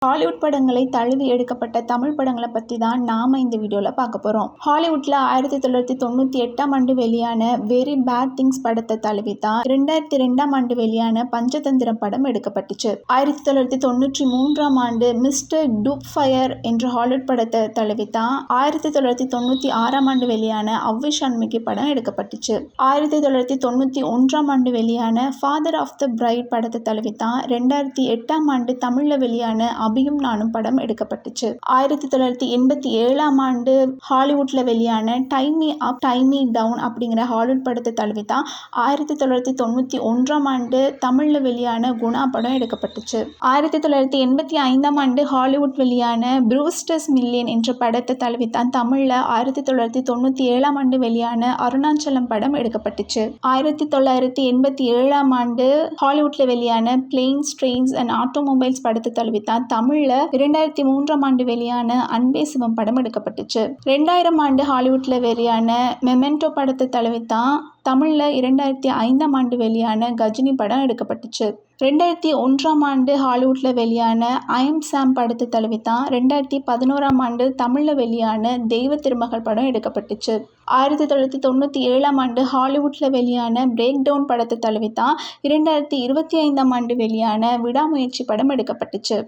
Hollywood படங்களை தழுவி எடுக்கப்பட்ட தமிழ் படங்களை பற்றி தான் நாம் இந்த வீடியோவில் பார்க்க போகிறோம். ஹாலிவுட்டில் 1998ஆம் ஆண்டு வெளியான வெரி பேட் திங்ஸ் படத்தை தழுவி தான் 2002ஆம் ஆண்டு வெளியான பஞ்சதந்திரம் படம் எடுக்கப்பட்டுச்சு. 1993ஆம் ஆண்டு மிஸ்டர் டூப் ஃபயர் என்ற ஹாலிவுட் படத்தை தழுவி தான் 1996ஆம் ஆண்டு வெளியான அவ்வை சண்முகி படம் எடுக்கப்பட்டுச்சு. 1991ஆம் ஆண்டு வெளியான ஃபாதர் ஆஃப் த பிரைட் படத்தை தழுவி தான் 2008ஆம் ஆண்டு தமிழில் வெளியான அபியும் நானும் படம் எடுக்கப்பட்டுச்சு. 1987ஆம் ஆண்டு ஹாலிவுட்ல வெளியான time me up time me down அப்படிங்கிற ஹாலிவுட் படத்தை தழுவி தான் 1991ஆம் ஆண்டு தமிழ்ல வெளியான குணா படம் எடுக்கப்பட்டுச்சு. 1985ஆம் ஆண்டு ஹாலிவுட் வெளியான ப்ரூஸ்டர்ஸ் மில்லியன் என்ற படத்தை தழுவி தான் தமிழ்ல 1997ஆம் ஆண்டு வெளியான அருணாச்சலம் படம் எடுக்கப்பட்டுச்சு. 1987ஆம் ஆண்டு ஹாலிவுட்ல வெளியான பிளேன்ஸ் ட்ரெயின்ஸ் அண்ட் ஆட்டோமொபைல்ஸ் படத்தை தழுவி தான் தமிழ்ல 2003ஆம் ஆண்டு வெளியான அன்பே சிவம் படம் எடுக்கப்பட்டுச்சு. 2000ஆம் ஆண்டு ஹாலிவுட்ல வெளியான மெமெண்டோ படத்தை தழுவி தான் தமிழ்ல 2005ஆம் ஆண்டு வெளியான கஜினி படம் எடுக்கப்பட்டுச்சு. 2001ஆம் ஆண்டு ஹாலிவுட்ல வெளியான ஐ எம் சாம் படத்தை தழுவி தான் 2011ஆம் ஆண்டு தமிழ்ல வெளியான தெய்வ திருமகள் படம் எடுக்கப்பட்டுச்சு. 1997ஆம் ஆண்டு ஹாலிவுட்ல வெளியான பிரேக் டவுன் படத்தை தழுவி தான் 2025ஆம் ஆண்டு வெளியான விடாமுயற்சி படம் எடுக்கப்பட்டுச்சு.